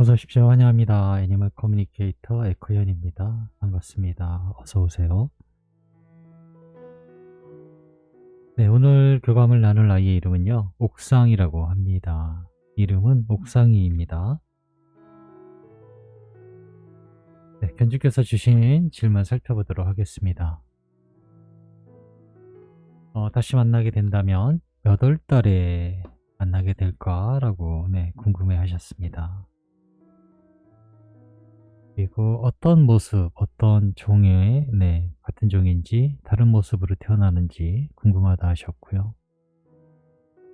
어서 오십시오. 환영합니다. 애니멀 커뮤니케이터 에코현입니다. 반갑습니다. 어서 오세요. 네, 오늘 교감을 나눌 아이의 이름은요, 옥상이라고 합니다. 이름은 옥상이입니다. 네, 견주께서 주신 질문 살펴보도록 하겠습니다. 다시 만나게 된다면 몇 월 달에 만나게 될까라고 궁금해 하셨습니다. 그리고 어떤 모습, 어떤 종의, 같은 종인지 다른 모습으로 태어나는지 궁금하다 하셨고요.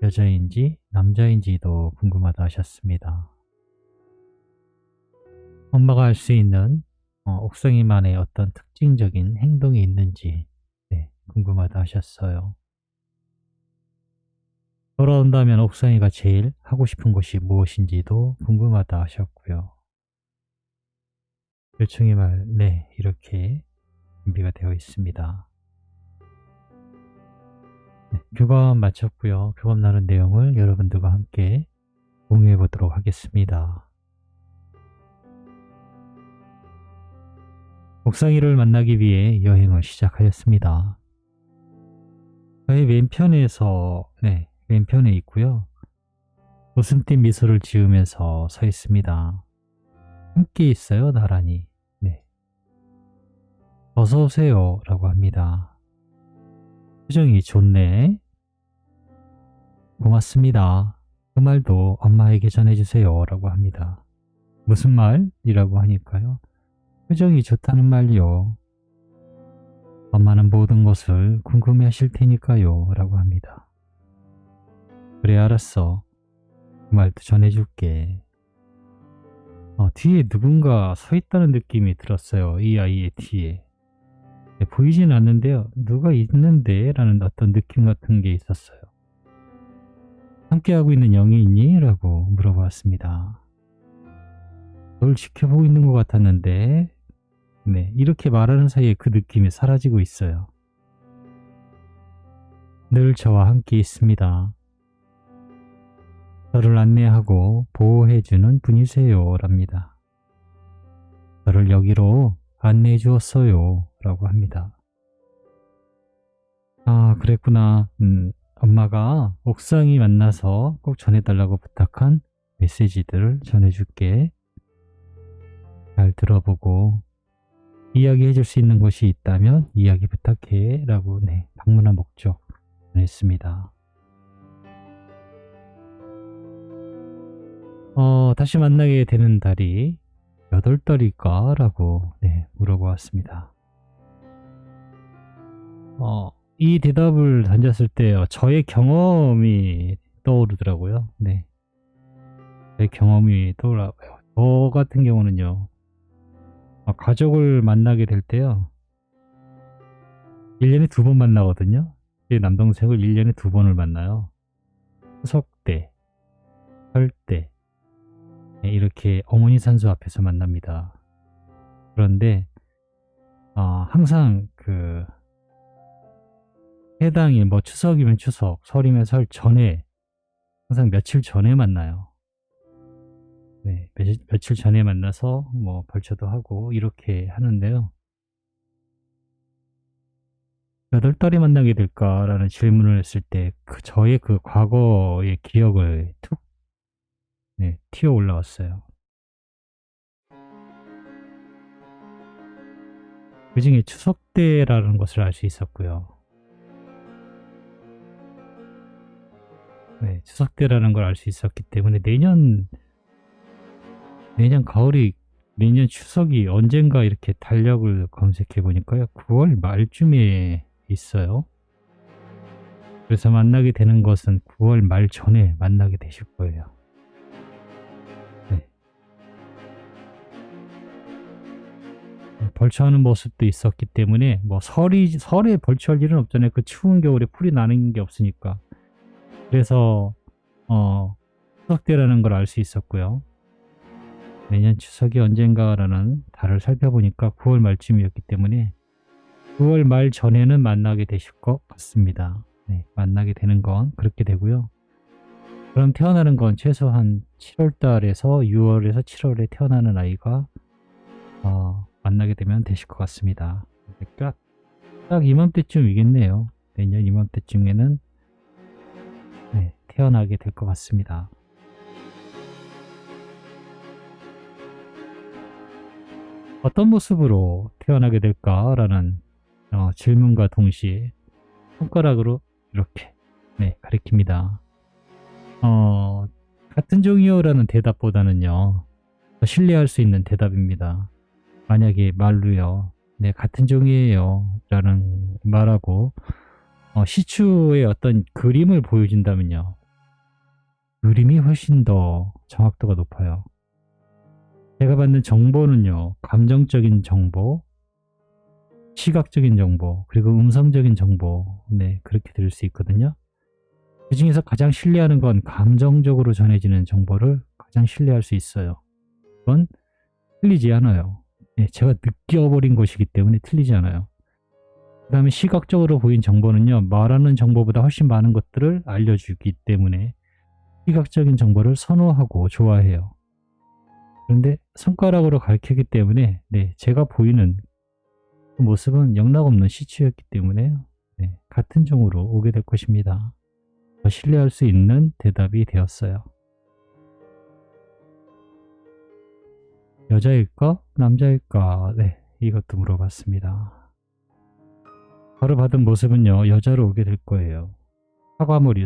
여자인지 남자인지도 궁금하다 하셨습니다. 엄마가 알 수 있는 옥상이만의 어떤 특징적인 행동이 있는지 궁금하다 하셨어요. 돌아온다면 옥상이가 제일 하고 싶은 것이 무엇인지도 궁금하다 하셨고요. 요청의 말, 이렇게 준비가 되어 있습니다. 교감 마쳤고요. 교감 나눈 내용을 여러분들과 함께 공유해 보도록 하겠습니다. 옥상이를 만나기 위해 여행을 시작하였습니다. 저의 왼편에 있고요. 웃음 띤 미소를 지으면서 서 있습니다. 함께 있어요, 나란히. 어서 오세요 라고 합니다. 표정이 좋네. 고맙습니다. 그 말도 엄마에게 전해주세요 라고 합니다. 무슨 말이라고 하니까요. 표정이 좋다는 말이요. 엄마는 모든 것을 궁금해 하실 테니까요 라고 합니다. 그래, 알았어. 그 말도 전해줄게. 뒤에 누군가 서 있다는 느낌이 들었어요. 이 아이의 뒤에. 보이진 않는데요. 누가 있는데? 라는 어떤 느낌 같은 게 있었어요. 함께하고 있는 영이 있니? 라고 물어봤습니다. 널 지켜보고 있는 것 같았는데, 이렇게 말하는 사이에 그 느낌이 사라지고 있어요. 늘 저와 함께 있습니다. 저를 안내하고 보호해주는 분이세요 랍니다. 저를 여기로 안내해 주었어요 라고 합니다. 아, 그랬구나. 엄마가 옥상이 만나서 꼭 전해달라고 부탁한 메시지들을 전해줄게. 잘 들어보고 이야기해 줄 수 있는 곳이 있다면 이야기 부탁해 라고 방문한 목적 전했습니다. 다시 만나게 되는 달이 몇 월 달일까? 라고 물어보았습니다. 이 대답을 던졌을 때 저의 경험이 떠오르더라고요. 제 경험이 떠오르고요. 저 같은 경우는요. 가족을 만나게 될 때요. 1년에 2번 만나거든요. 제 남동생을 1년에 2번을 만나요. 추석 때, 설 때, 이렇게 어머니 산소 앞에서 만납니다. 그런데 항상 그 해당일, 뭐 추석이면 추석, 설이면 설 전에, 항상 며칠 전에 만나요. 며칠 전에 만나서 뭐 벌초도 하고 이렇게 하는데요. 몇 월 달에 만나게 될까라는 질문을 했을 때 저의 그 과거의 기억을 툭 튀어 올라왔어요. 그 중에 추석 때라는 것을 알 수 있었고요. 추석 때라는 걸 알 수 있었기 때문에 내년 가을이, 내년 추석이 언젠가 이렇게 달력을 검색해 보니까요. 9월 말쯤에 있어요. 그래서 만나게 되는 것은 9월 말 전에 만나게 되실 거예요. 벌초하는 모습도 있었기 때문에 뭐 설에 벌초할 일은 없잖아요. 그 추운 겨울에 풀이 나는 게 없으니까. 그래서 추석 때라는 걸 알 수 있었고요. 내년 추석이 언젠가라는 달을 살펴보니까 9월 말쯤이었기 때문에 9월 말 전에는 만나게 되실 것 같습니다. 만나게 되는 건 그렇게 되고요. 그럼 태어나는 건 최소한 7월 달에서 6월에서 7월에 태어나는 아이가 만나게 되면 되실 것 같습니다. 딱 이맘때쯤이겠네요. 내년 이맘때쯤에는 네, 태어나게 될 것 같습니다. 어떤 모습으로 태어나게 될까라는 질문과 동시에 손가락으로 이렇게 가리킵니다. 같은 종이요라는 대답보다는요, 더 신뢰할 수 있는 대답입니다. 만약에 말로요, 네, 같은 종이에요 라는 말하고 시추의 어떤 그림을 보여준다면요, 그림이 훨씬 더 정확도가 높아요. 제가 받는 정보는요, 감정적인 정보, 시각적인 정보, 그리고 음성적인 정보, 네, 그렇게 들을 수 있거든요. 그 중에서 가장 신뢰하는 건 감정적으로 전해지는 정보를 가장 신뢰할 수 있어요. 그건 틀리지 않아요. 네, 제가 느껴버린 것이기 때문에 틀리지 않아요. 그 다음에 시각적으로 보인 정보는요, 말하는 정보보다 훨씬 많은 것들을 알려주기 때문에 시각적인 정보를 선호하고 좋아해요. 그런데 손가락으로 가리키기 때문에 네, 제가 보이는 그 모습은 영락없는 시추였기 때문에 네, 같은 종으로 오게 될 것입니다. 더 신뢰할 수 있는 대답이 되었어요. 여자일까? 남자일까? 네, 이것도 물어봤습니다. 바로 받은 모습은요, 여자로 오게 될 거예요.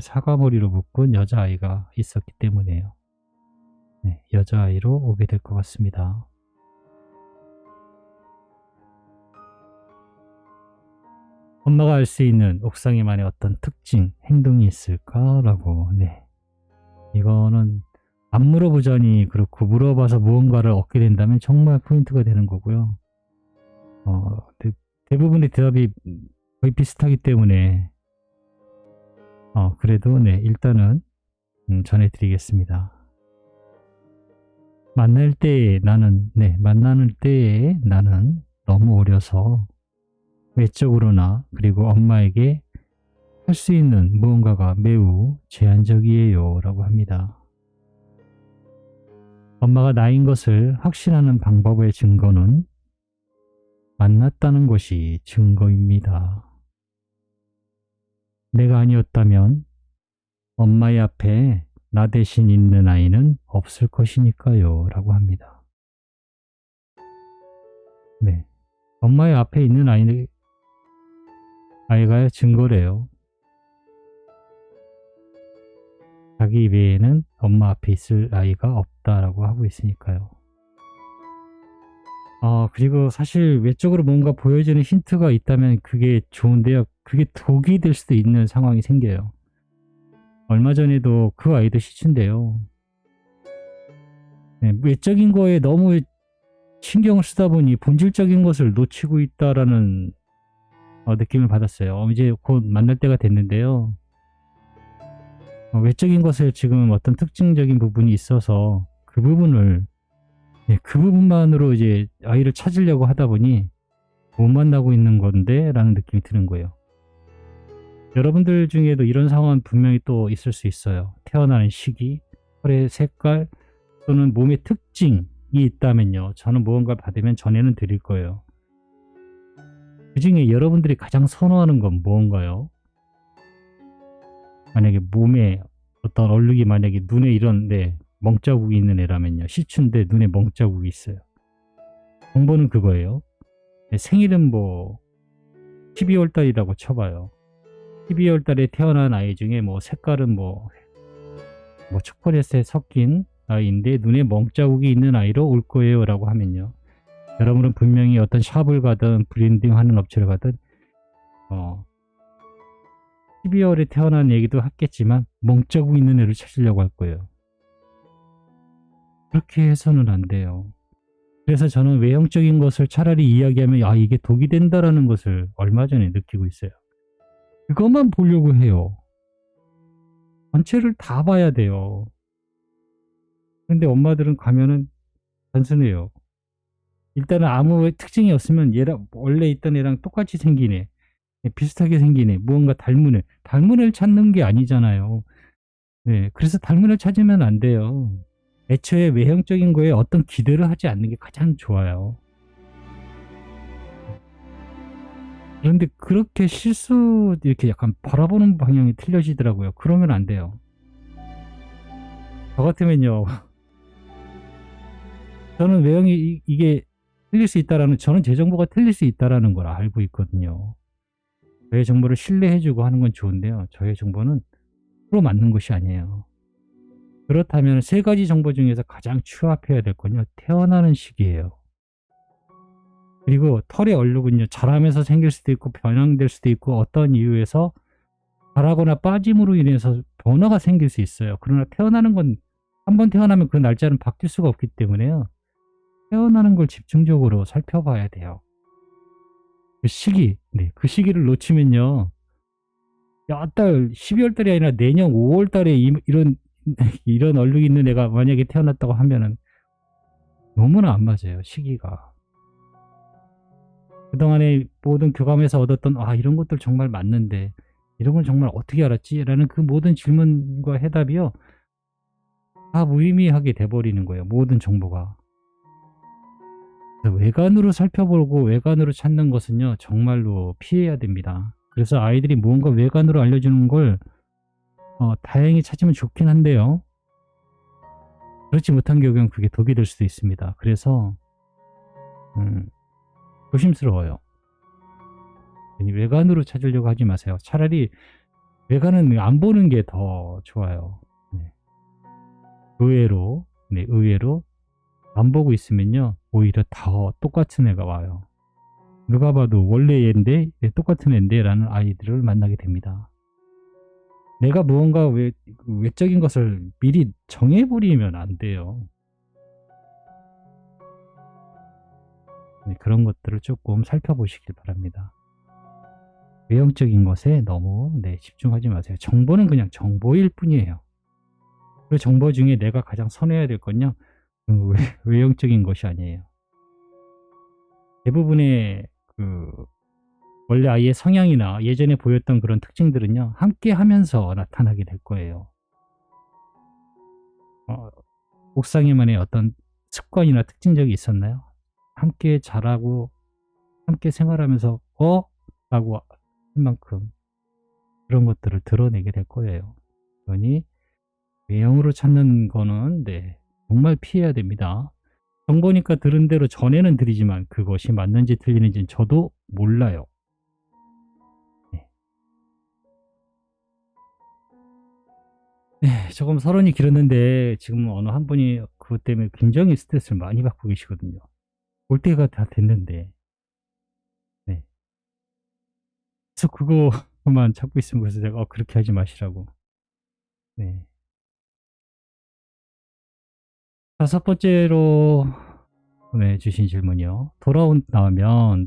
사과머리로 묶은 여자아이가 있었기 때문에요. 네, 여자아이로 오게 될 것 같습니다. 엄마가 알 수 있는 옥상이만의 어떤 특징, 행동이 있을까라고. 네, 이거는 안 물어보자니 그렇고 물어봐서 무언가를 얻게 된다면 정말 포인트가 되는 거고요. 대부분의 대답이 거의 비슷하기 때문에 그래도 네, 일단은 전해드리겠습니다. 만나는 때에 나는 너무 어려서 외적으로나 그리고 엄마에게 할 수 있는 무언가가 매우 제한적이에요 라고 합니다. 엄마가 나인 것을 확신하는 방법의 증거는 만났다는 것이 증거입니다. 내가 아니었다면 엄마의 앞에 나 대신 있는 아이는 없을 것이니까요 라고 합니다. 네, 엄마의 앞에 있는 아이가 증거래요. 자기 외에는 엄마 앞에 있을 아이가 없다라고 하고 있으니까요. 그리고 사실 외적으로 뭔가 보여지는 힌트가 있다면 그게 좋은데요. 그게 독이 될 수도 있는 상황이 생겨요. 얼마 전에도 그 아이도 시춘데요. 네, 외적인 거에 너무 신경을 쓰다 보니 본질적인 것을 놓치고 있다라는 느낌을 받았어요. 이제 곧 만날 때가 됐는데요. 외적인 것에 지금 어떤 특징적인 부분이 있어서 그 부분만으로 이제 아이를 찾으려고 하다 보니 못 만나고 있는 건데 라는 느낌이 드는 거예요. 여러분들 중에도 이런 상황은 분명히 또 있을 수 있어요. 태어나는 시기, 털의 색깔 또는 몸의 특징이 있다면요, 저는 무언가를 받으면 전해는 드릴 거예요. 그 중에 여러분들이 가장 선호하는 건 무언가요? 만약에 몸에 어떤 얼룩이 만약에 눈에 이런 멍자국이 있는 애라면요, 시추인데 눈에 멍자국이 있어요. 정보는 그거예요. 생일은 12월 달이라고 쳐봐요. 12월 달에 태어난 아이 중에 색깔은 초콜릿에 섞인 아이인데 눈에 멍자국이 있는 아이로 올 거예요 라고 하면요, 여러분은 분명히 어떤 샵을 가든 브랜딩 하는 업체를 가든 12월에 태어난 얘기도 하겠지만 멍자국 있는 애를 찾으려고 할 거예요. 그렇게 해서는 안 돼요. 그래서 저는 외형적인 것을 차라리 이야기하면 이게 독이 된다라는 것을 얼마 전에 느끼고 있어요. 그것만 보려고 해요. 전체를 다 봐야 돼요. 근데 엄마들은 가면은 단순해요. 일단은 아무 특징이 없으면 원래 있던 애랑 똑같이 생긴 애, 비슷하게 생긴 애, 무언가 닮은 애를 찾는 게 아니잖아요. 네, 그래서 닮은을 찾으면 안 돼요. 애초에 외형적인 거에 어떤 기대를 하지 않는 게 가장 좋아요. 그런데 그렇게 실수 이렇게 약간 바라보는 방향이 틀려지더라고요. 그러면 안 돼요. 저 같으면요. 저는 외형이 이게 틀릴 수 있다라는, 저는 제 정보가 틀릴 수 있다라는 걸 알고 있거든요. 저의 정보를 신뢰해 주고 하는 건 좋은데요. 저의 정보는 프로 맞는 것이 아니에요. 그렇다면 세 가지 정보 중에서 가장 취합해야 될 건요, 태어나는 시기예요. 그리고 털의 얼룩은요, 자라면서 생길 수도 있고 변형될 수도 있고 어떤 이유에서 자라거나 빠짐으로 인해서 변화가 생길 수 있어요. 그러나 태어나는 건 한 번 태어나면 그 날짜는 바뀔 수가 없기 때문에요. 태어나는 걸 집중적으로 살펴봐야 돼요. 그 시기, 네, 그 시기를 놓치면요, 야, 달 12월 달이 아니라 내년 5월 달에 이런 이런 얼룩이 있는 애가 만약에 태어났다고 하면은 너무나 안 맞아요, 시기가. 그동안에 모든 교감에서 얻었던, 아, 이런 것들 정말 맞는데 이런 건 정말 어떻게 알았지? 라는 그 모든 질문과 해답이요, 다 무의미하게 돼버리는 거예요, 모든 정보가. 그래서 외관으로 살펴보고 외관으로 찾는 것은요, 정말로 피해야 됩니다. 그래서 아이들이 무언가 외관으로 알려주는 걸 다행히 찾으면 좋긴 한데요, 그렇지 못한 경우는 그게 독이 될 수도 있습니다. 그래서 음, 조심스러워요. 괜히 외관으로 찾으려고 하지 마세요. 차라리 외관은 안 보는 게 더 좋아요. 네. 의외로, 네, 의외로 안 보고 있으면요, 오히려 더 똑같은 애가 와요. 누가 봐도 원래 얘인데 똑같은 애인데 라는 아이들을 만나게 됩니다. 내가 무언가 외적인 것을 미리 정해버리면 안 돼요. 네, 그런 것들을 조금 살펴보시길 바랍니다. 외형적인 것에 너무, 네, 집중하지 마세요. 정보는 그냥 정보일 뿐이에요. 그 정보 중에 내가 가장 선호해야 될 건요, 외형적인 것이 아니에요. 대부분의 원래 아이의 성향이나 예전에 보였던 그런 특징들은요, 함께 하면서 나타나게 될 거예요. 옥상에만의 어떤 습관이나 특징적이 있었나요? 함께 자라고 함께 생활하면서 라고 할 만큼 그런 것들을 드러내게 될 거예요. 그러니 외형으로 찾는 거는, 네, 정말 피해야 됩니다. 정보니까 들은 대로 전해는 드리지만 그것이 맞는지 틀리는지는 저도 몰라요. 네. 네, 조금 서론이 길었는데 지금 어느 한 분이 그것 때문에 굉장히 스트레스를 많이 받고 계시거든요. 올 때가 다 됐는데. 네. 그래서 그거만 찾고 있으면, 그래서 제가 그렇게 하지 마시라고. 네. 다섯 번째로, 네, 주신 질문이요. 돌아온다면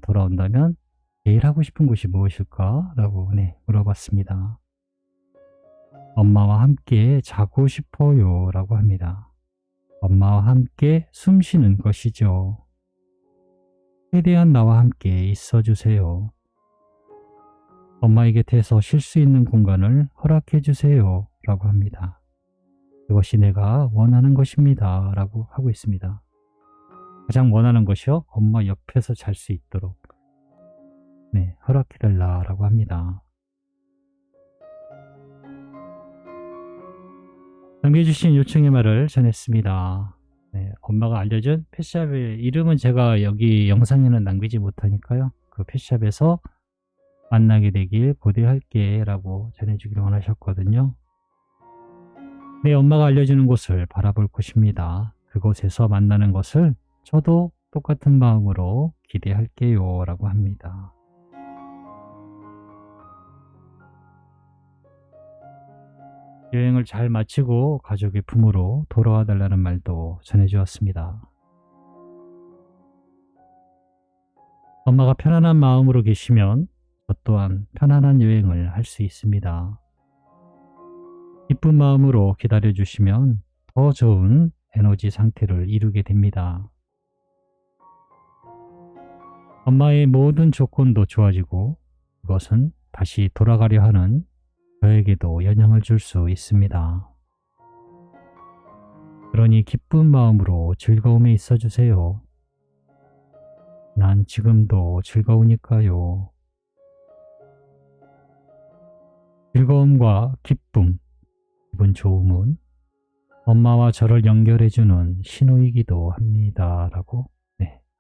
제일 하고 싶은 곳이 무엇일까? 라고, 네, 물어봤습니다. 엄마와 함께 자고 싶어요. 라고 합니다. 엄마와 함께 숨 쉬는 것이죠. 최대한 나와 함께 있어 주세요. 엄마의 곁에서 쉴 수 있는 공간을 허락해 주세요. 라고 합니다. 그것이 내가 원하는 것입니다. 라고 하고 있습니다. 가장 원하는 것이요, 엄마 옆에서 잘 수 있도록, 네, 허락해 달라라고 합니다. 남겨주신 요청의 말을 전했습니다. 네, 엄마가 알려준 펫샵의 이름은 제가 여기 영상에는 남기지 못하니까요, 그 펫샵에서 만나게 되길 고대할게 라고 전해주기를 원하셨거든요. 내 엄마가 알려주는 곳을 바라볼 곳입니다. 그곳에서 만나는 것을 저도 똑같은 마음으로 기대할게요 라고 합니다. 여행을 잘 마치고 가족의 품으로 돌아와 달라는 말도 전해주었습니다. 엄마가 편안한 마음으로 계시면 저 또한 편안한 여행을 할 수 있습니다. 기쁜 마음으로 기다려주시면 더 좋은 에너지 상태를 이루게 됩니다. 엄마의 모든 조건도 좋아지고 그것은 다시 돌아가려 하는 저에게도 영향을 줄 수 있습니다. 그러니 기쁜 마음으로 즐거움에 있어 주세요. 난 지금도 즐거우니까요. 즐거움과 기쁨, 기분 좋음은 엄마와 저를 연결해주는 신호이기도 합니다. 라고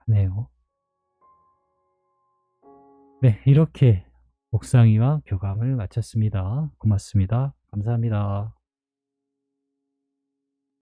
하네요. 네, 이렇게 옥상이와 교감을 마쳤습니다. 고맙습니다. 감사합니다.